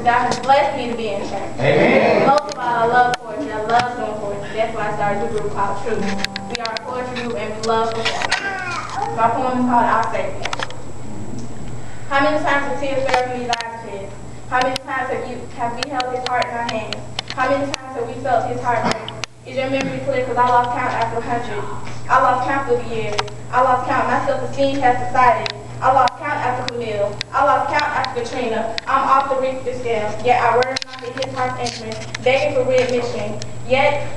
God has blessed me to be in church. Amen. Most of all, I love poetry. I love doing poetry. That's why I started a group called Truth. We are a poetry group and we love performing. My poem is called I'll Save You. How many times have tears fell from these eyes of his? How many times have we held his heart in our hands? How many times have we felt his heart break? Is your memory clear? Because I lost count after 100. I lost count through the years. I lost count. My self-esteem has decided. I lost count after Camille. I lost count after Katrina. I'm off the Richter scale. Yet I worry not to his heart's entrance, begging for readmission. Yet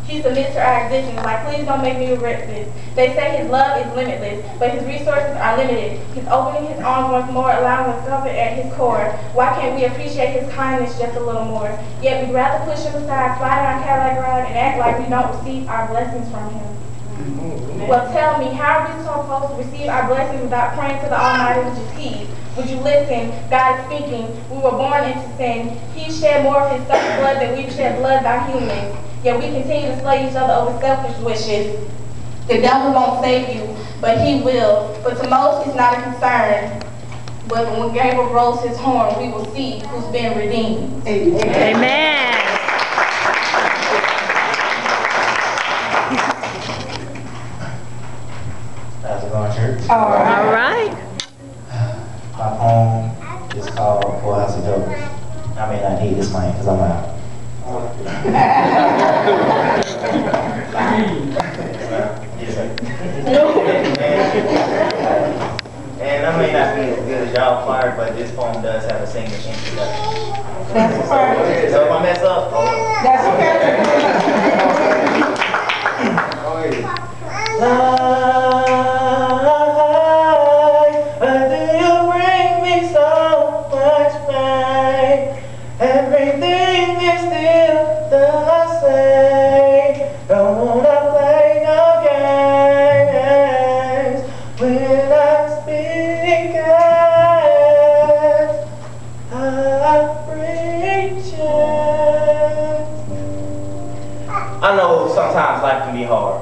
he submits to our existence. Like, please don't make me regret this. They say his love is limitless, but his resources are limited. He's opening his arms once more, allowing us comfort at his core. Why can't we appreciate his kindness just a little more? Yet we'd rather push him aside, fly down Cadillac Road, and act like we don't receive our blessings from him. Well, tell me, how are we supposed to receive our blessings without praying to the Almighty, which is He? Would you listen? God is speaking. We were born into sin. He shed more of His son's blood than we've shed blood by humans. Yet we continue to slay each other over selfish wishes. The devil won't save you, but he will. But to most, it's not a concern. But when Gabriel blows his horn, we will see who's been redeemed. Amen. Amen. How's it going, church? All right. My poem is called Full House of Jokers. I may not need this mic because I'm out. And I may not be as good as y'all choir, but this poem does have a singing introduction. That's okay. So if I mess up, That's okay. why do you bring me so much pain? Everything is still the same. Don't wanna play no games when I speak as I preach it. I know sometimes life can be hard.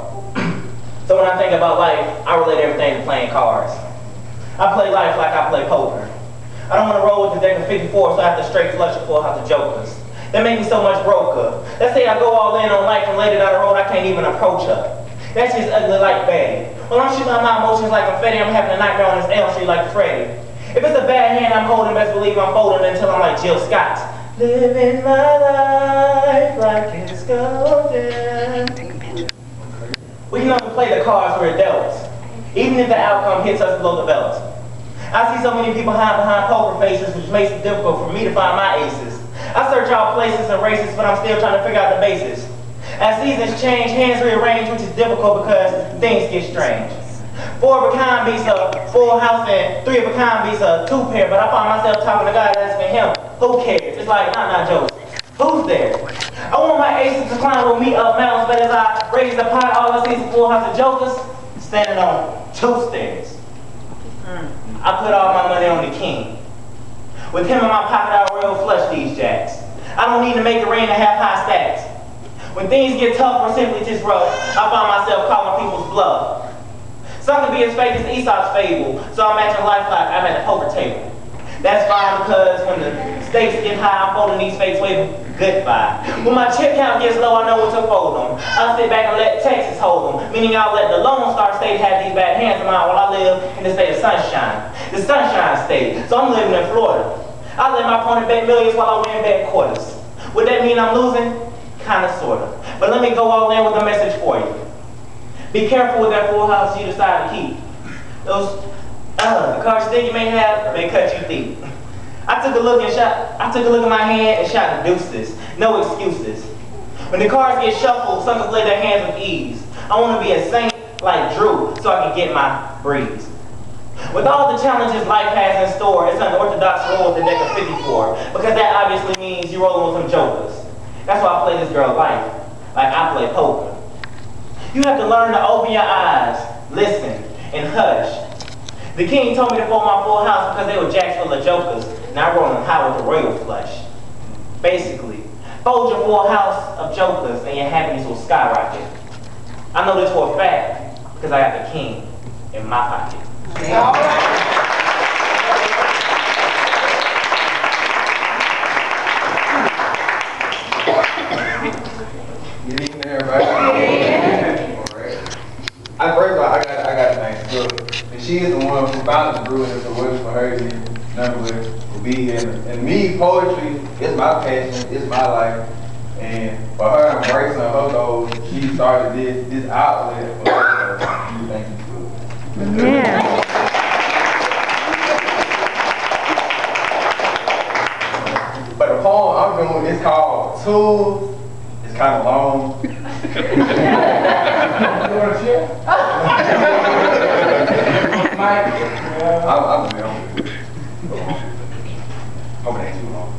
So when I think about life, I relate everything to playing cards. I play life like I play poker. I don't want to roll with the deck of 54, so I have to straight flush a full house of jokers. That make me so much broker. Let's say I go all in on life and later down the road, I can't even approach her. That's just ugly like Betty. When I'm shooting out my emotions like confetti, I'm having a nightmare on this Elm Street like Freddy. If it's a bad hand I'm holding, best believe I'm folding until I'm like Jill Scott. Living my life like it's golden. We can only play the cards we're dealt, even if the outcome hits us below the belt. I see so many people hide behind poker faces, which makes it difficult for me to find my aces. I search all places and races, but I'm still trying to figure out the basis. As seasons change, hands rearrange, which is difficult because things get strange. 4 of a kind beats a full house and 3 of a kind beats a 2-pair, but I find myself talking to God asking him, who cares? It's like, not jokes. Who's there? I want my aces to climb with me up mountains, but as I raise the pot, all I see is a full house of jokers standing on 2 stairs. I put all my money on the king. With him in my pocket, I real flush these jacks. I don't need to make it rain to have high stacks. When things get tough or simply just rough, I find myself calling people's bluff. Some can be as fake as Aesop's fable, so I'm matching life like I'm at the poker table. That's fine because when the stakes get high, I'm folding these fakes waving goodbye. When my chip count gets low, I know what to fold them. I'll sit back and let Texas hold them, meaning I'll let the Lone Star State have these bad hands of mine while I live in the state of sunshine. The Sunshine State, so I'm living in Florida. I let my opponent bet millions while I win bet quarters. Would that mean I'm losing? Kinda, sorta. But let me go all in with a message for you. Be careful with that full house you decide to keep. Those the cards you think you may have, may cut you deep. I took a look at my hand and shot the deuces. No excuses. When the cards get shuffled, some can play their hands with ease. I want to be a saint like Drew so I can get my breeze. With all the challenges life has in store, it's unorthodox roll with the deck of 54, because that obviously means you're rolling with some jokers. That's why I play this girl life, like I play poker. You have to learn to open your eyes, listen, and hush. The king told me to fold my full house because they were jacks full of jokers, and I rolled them high with the royal flush. Basically, fold your full house of jokers and your happiness will skyrocket. I know this for a fact because I got the king in my pocket. All right. Good evening, everybody. Alright. First of all, I got to thank Brooke. And she is the one who founded the group, and if it wasn't for her, none of us would be here. And me, poetry is my passion, it's my life. And for her embracing her goals, she started this outlet for her. So, thank you, Brooke. Yeah. But the poem I'm doing is called Tools. It's kind of long. You want to share? I'm the hope it ain't too long.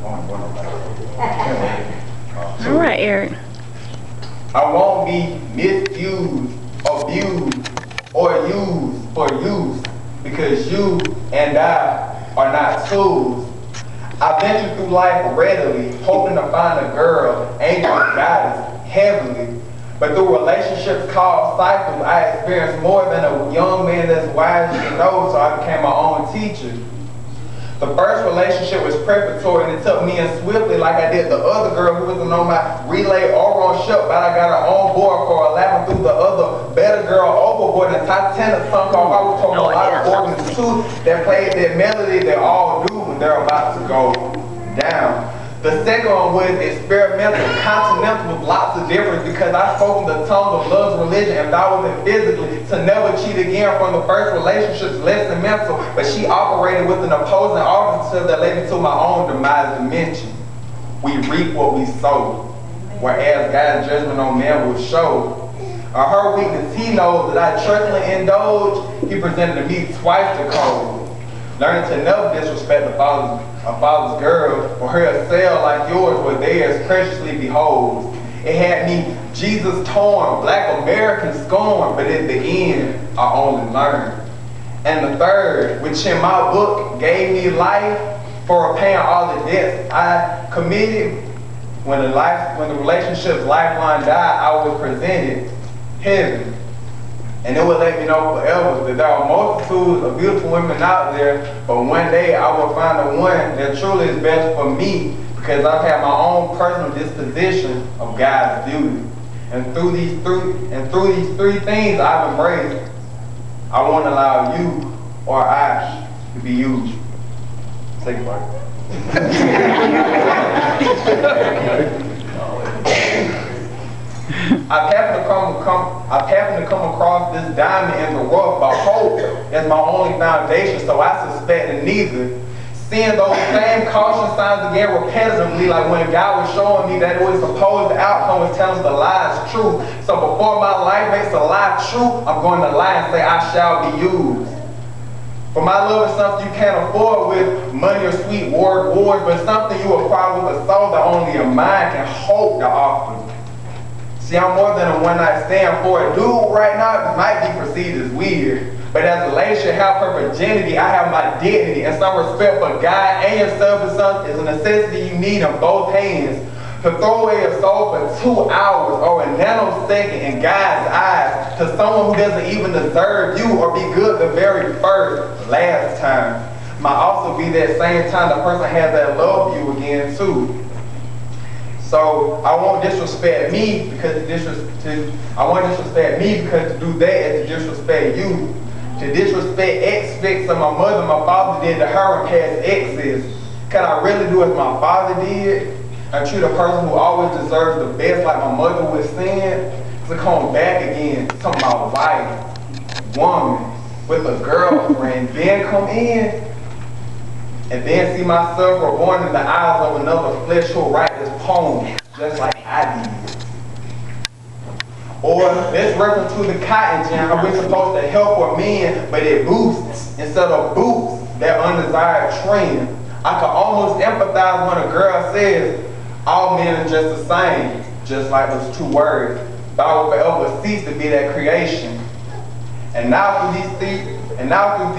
All right, Eric. I won't be misused, abused, or used for use because you and I are not tools. I venture through life readily, hoping to find a girl, angel guidance, heavenly. But through relationships called cycles, I experienced more than a young man that's wise to know, so I became my own teacher. The first relationship was preparatory, and it took me in swiftly like I did the other girl who wasn't on my relay or on ship, but I got her on board for a lap through the other better girl overboard. And Titanic sunk off. I was talking a lot of organs too that played that melody they all do when they're about to go down. The second one was experimental, continental, with lots of difference because I spoke in the tongue of love's religion and vowed it physically to never cheat again from the first relationships, less than mental. But she operated with an opposing alternative that led me to my own demise dimension. We reap what we sow, whereas God's judgment on man will show. Her weakness, he knows that I trustfully indulge. He presented to me twice the code. Learning to never disrespect a father's girl, or her a cell like yours where theirs preciously beholds. It had me Jesus torn, black American scorn, but in the end, I only learned. And the third, which in my book gave me life for repaying all the debts I committed. When the relationship's lifeline died, I was presented heaven. And it would let me know forever that there are multitudes of beautiful women out there, but one day I will find the one that truly is best for me because I've had my own personal disposition of God's beauty. And through these three things I've embraced, I won't allow you or I to be used. Say goodbye. I've happened to come across this diamond in the rough, but hope is my only foundation, so I suspect neither. Seeing those same caution signs again repetitively, like when God was showing me that it was supposed the outcome was telling us the lie is true. So before my life makes a lie true, I'm going to lie and say I shall be used. For my love is something you can't afford with money or sweet words, but something you acquire with a soul that only a mind can hope to offer. See, I'm more than a one-night stand for a dude right now. It might be perceived as weird. But as a lady should have her virginity, I have my dignity and some respect for God and yourself is a necessity you need in both hands. To throw away your soul for 2 hours or a nanosecond in God's eyes to someone who doesn't even deserve you or be good the very last time might also be that same time the person has that love you again too. So I won't disrespect me because to do that is to disrespect you. To disrespect exes of my mother, my father did to her and past exes. Can I really do as my father did? And treat a person who always deserves the best like my mother was saying? To come back again, talking about wife, woman, with a girlfriend, then come in and then see myself reborn in the eyes of another flesh who'll write this poem just like I did. Or let's reference to the cotton gin, how we're supposed to help a man, but it boosts instead of boosts that undesired trend. I can almost empathize when a girl says, all men are just the same, just like those 2 words. But I will forever cease to be that creation. And now through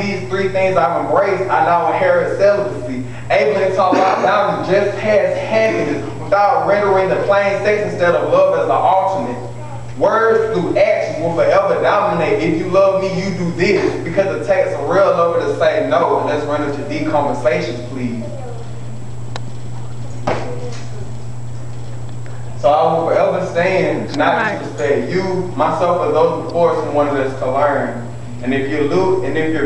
these 3 things I've embraced, I now inherit celibacy, able to talk about down to just past happiness without rendering the plain sex instead of love as an alternate. Words through actions will forever dominate. If you love me, you do this, because it takes a real lover to say no. And let's run into deep conversations, please. So I will forever stand, not disrespect you, myself, or those before us who wanted us to learn. And if you're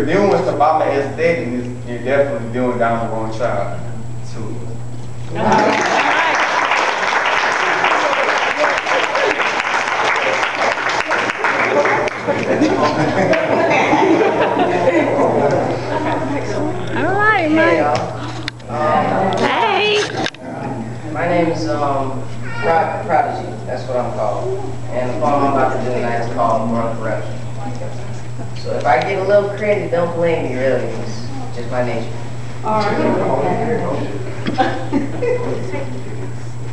viewing Sabama as dating, you're definitely viewing down the wrong child too. All right, Mike. Hey. My name is Prodigy. That's what I'm called. And the poem I'm about to do tonight is called Born Corruption. So if I get a little credit, don't blame me, really. It's just my nature.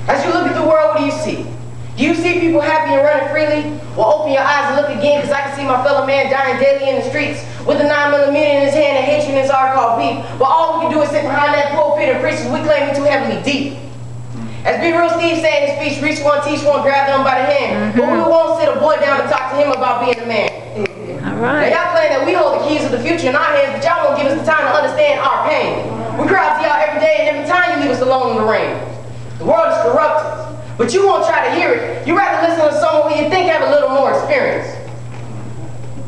As you look at the world, what do you see? Do you see people happy and running freely? Well, open your eyes and look again, because I can see my fellow man dying daily in the streets with a 9mm in his hand and hatred in his heart called beef. But all we can do is sit behind that pulpit and preach as we claim it too heavily deep. As Be Real Steve said in his speech, reach one, teach one, grab them by the hand. But we won't sit a boy down and talk to him about being a man. All right. Now y'all claim that we hold the keys of the future in our hands, but y'all won't give us the time to understand our pain. We cry out to y'all every day, and every time you leave us alone in the rain. The world is corrupted. But you won't try to hear it. You rather listen to someone who you think have a little more experience.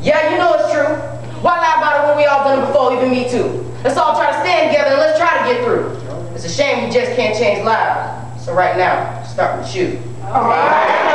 Yeah, you know it's true. Why lie about it when we all done it before, even me too? Let's all try to stand together and let's try to get through. It's a shame we just can't change lives. So right now, start with you. All right.